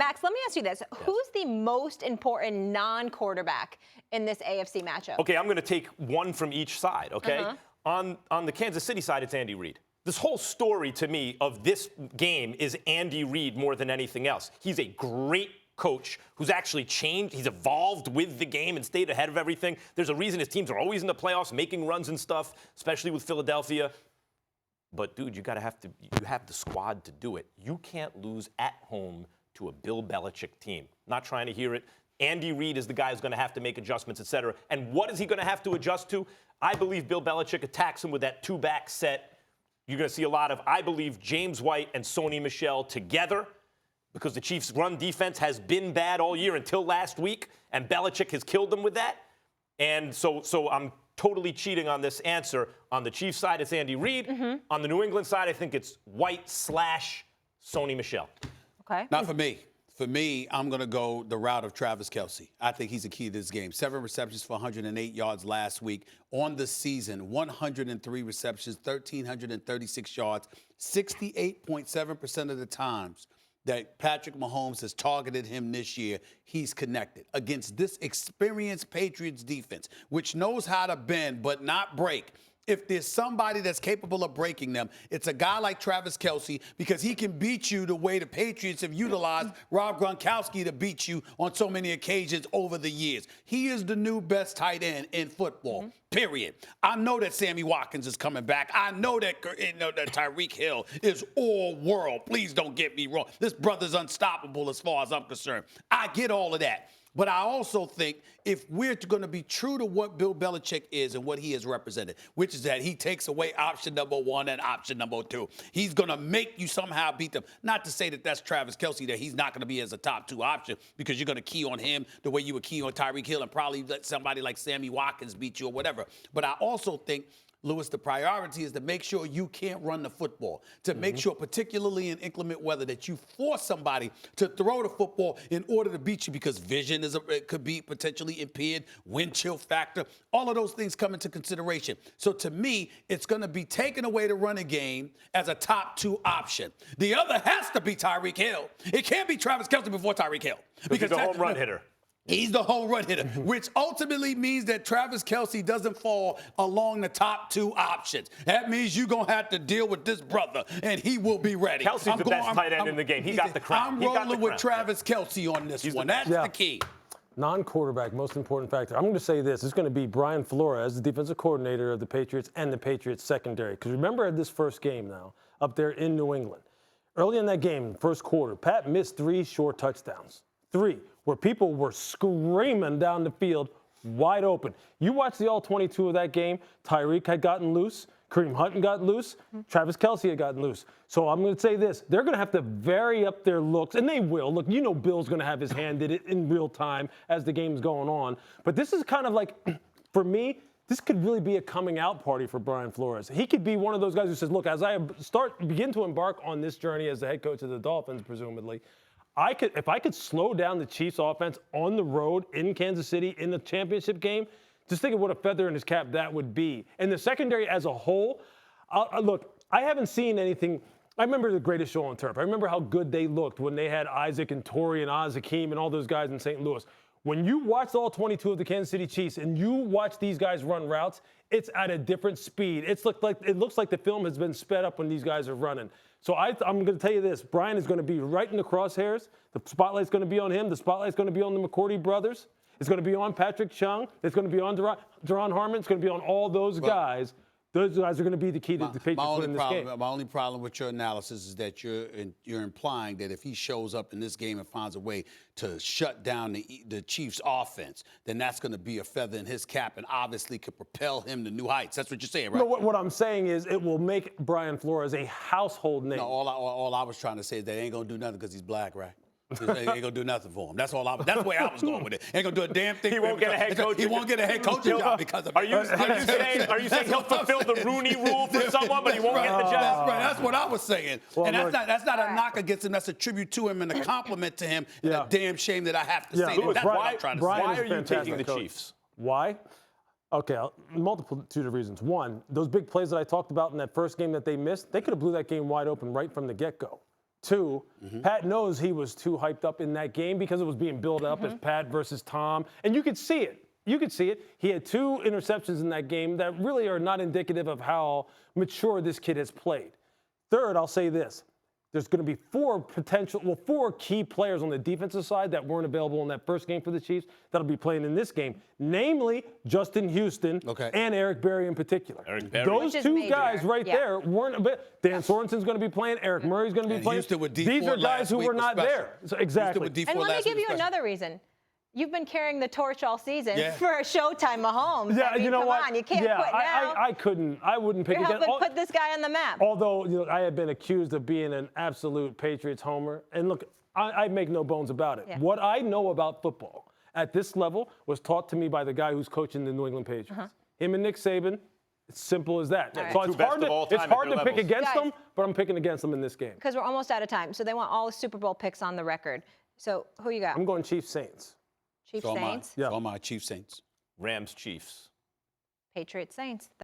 Max, let me ask you this. Who's the most important non-quarterback in this AFC matchup? Okay, I'm going to take one from each side, okay? On the Kansas City side, it's Andy Reid. This whole story to me of this game is Andy Reid more than anything else. He's a great coach who's actually changed. He's evolved with the game and stayed ahead of everything. There's a reason his teams are always in the playoffs, making runs and stuff, especially with Philadelphia. But, dude, you have the squad to do it. You can't lose at home to a Bill Belichick team. Not trying to hear it. Andy Reid is the guy who's going to have to make adjustments, et cetera. And what is he going to have to adjust to? I believe Bill Belichick attacks him with that two-back set. You're going to see a lot of, I believe, James White and Sony Michel together because the Chiefs' run defense has been bad all year until last week, and Belichick has killed them with that. And so I'm totally cheating on this answer. On the Chiefs side, it's Andy Reid. On the New England side, I think it's White/Sony Michel. Okay. Not for me. For me, I'm going to go the route of Travis Kelce. I think he's the key to this game. 7 receptions for 108 yards last week. On the season, 103 receptions, 1,336 yards. 68.7% of the times that Patrick Mahomes has targeted him this year, he's connected against this experienced Patriots defense, which knows how to bend but not break. If there's somebody that's capable of breaking them, it's a guy like Travis Kelce because he can beat you the way the Patriots have utilized Rob Gronkowski to beat you on so many occasions over the years. He is the new best tight end in football, period. I know that Sammy Watkins is coming back. I know that Tyreek Hill is all world. Please don't get me wrong. This brother's unstoppable as far as I'm concerned. I get all of that. But I also think if we're going to be true to what Bill Belichick is and what he has represented, which is that he takes away option number 1 and option number 2, he's going to make you somehow beat them. Not to say that that's Travis Kelce, that he's not going to be as a top 2 option because you're going to key on him the way you would key on Tyreek Hill and probably let somebody like Sammy Watkins beat you or whatever. But I also think, Lewis, the priority is to make sure you can't run the football, to make sure, particularly in inclement weather, that you force somebody to throw the football in order to beat you because vision could be potentially impaired, wind chill factor. All of those things come into consideration. So to me, it's going to be taking away the running game as a top 2 option. The other has to be Tyreek Hill. It can't be Travis Kelce before Tyreek Hill. Because he's a home run hitter. He's the home run hitter, which ultimately means that Travis Kelce doesn't fall along the top 2 options. That means you're going to have to deal with this brother, and he will be ready. Kelce's the best tight end in the game. He got the crown. I'm rolling with Travis Kelce on this one. That's the key. Non-quarterback, most important factor. I'm going to say this. It's going to be Bryan Flores, the defensive coordinator of the Patriots and the Patriots secondary. Because remember this first game now, up there in New England. Early in that game, first quarter, Pat missed 3 short touchdowns. 3, where people were screaming down the field wide open. You watch the all 22 of that game, Tyreek had gotten loose, Kareem Hunt had gotten loose, Travis Kelce had gotten loose. So I'm going to say this. They're going to have to vary up their looks, and they will. Look, you know Bill's going to have his hand in it in real time as the game's going on. But this is kind of like, for me, this could really be a coming out party for Bryan Flores. He could be one of those guys who says, look, as I begin to embark on this journey as the head coach of the Dolphins, presumably, if I could slow down the Chiefs offense on the road in Kansas City in the championship game, just think of what a feather in his cap that would be. And the secondary as a whole, look, I haven't seen anything. I remember the Greatest Show on Turf. I remember how good they looked when they had Isaac and Torrey and Oz Hakeem and all those guys in St. Louis. When you watch all 22 of the Kansas City Chiefs and you watch these guys run routes, it's at a different speed. It looks like the film has been sped up when these guys are running. So I'm going to tell you this. Bryan is going to be right in the crosshairs. The spotlight's going to be on him. The spotlight's going to be on the McCourty brothers. It's going to be on Patrick Chung. It's going to be on Deron Harmon. It's going to be on all those guys. Those guys are going to be the key to the Patriots winning this game. My only problem with your analysis is that you're implying that if he shows up in this game and finds a way to shut down the Chiefs' offense, then that's going to be a feather in his cap and obviously could propel him to new heights. That's what you're saying, right? No, what I'm saying is it will make Bryan Flores a household name. No, all I was trying to say is that they ain't going to do nothing because he's black, right? He ain't gonna do nothing for him. That's the way I was going with it. Ain't gonna do a damn thing. He won't get a head coach. He won't get a head coaching job because of it. Are you saying he'll fulfill the Rooney Rule for someone, but he won't get the job? That's right. That's what I was saying. Well, and that's not a knock against him. That's a tribute to him and a compliment to him. And a damn shame that I have to say that. That's what I'm trying to say. Why are you taking the Chiefs? Why? Okay, multitude of reasons. One, those big plays that I talked about in that first game that they missed, they could have blew that game wide open right from the get-go. Two, Pat knows he was too hyped up in that game because it was being built up as Pat versus Tom. And you could see it. You could see it. He had 2 interceptions in that game that really are not indicative of how mature this kid has played. Third, I'll say this. There's going to be 4 key players on the defensive side that weren't available in that first game for the Chiefs that'll be playing in this game, namely Justin Houston and Eric Berry in particular. Those 2 guys right there weren't a bit. Dan Sorensen's going to be playing. Eric Murray's going to be playing. These are guys who were not there. So, exactly. And let me give you another reason. You've been carrying the torch all season for a Showtime Mahomes. Yeah, I mean, you know come what? on, you can't quit now. I wouldn't pick against. You're helping put this guy on the map. Although I have been accused of being an absolute Patriots homer, and look, I make no bones about it. What I know about football at this level was taught to me by the guy who's coaching the New England Patriots. Him and Nick Saban. It's simple as that. So it's hard to pick against them, but I'm picking against them in this game. Because we're almost out of time, so they want all the Super Bowl picks on the record. So who you got? I'm going Chiefs Saints. Chiefs Saints? Yeah. All my Chiefs Saints. Rams Chiefs. Patriots Saints.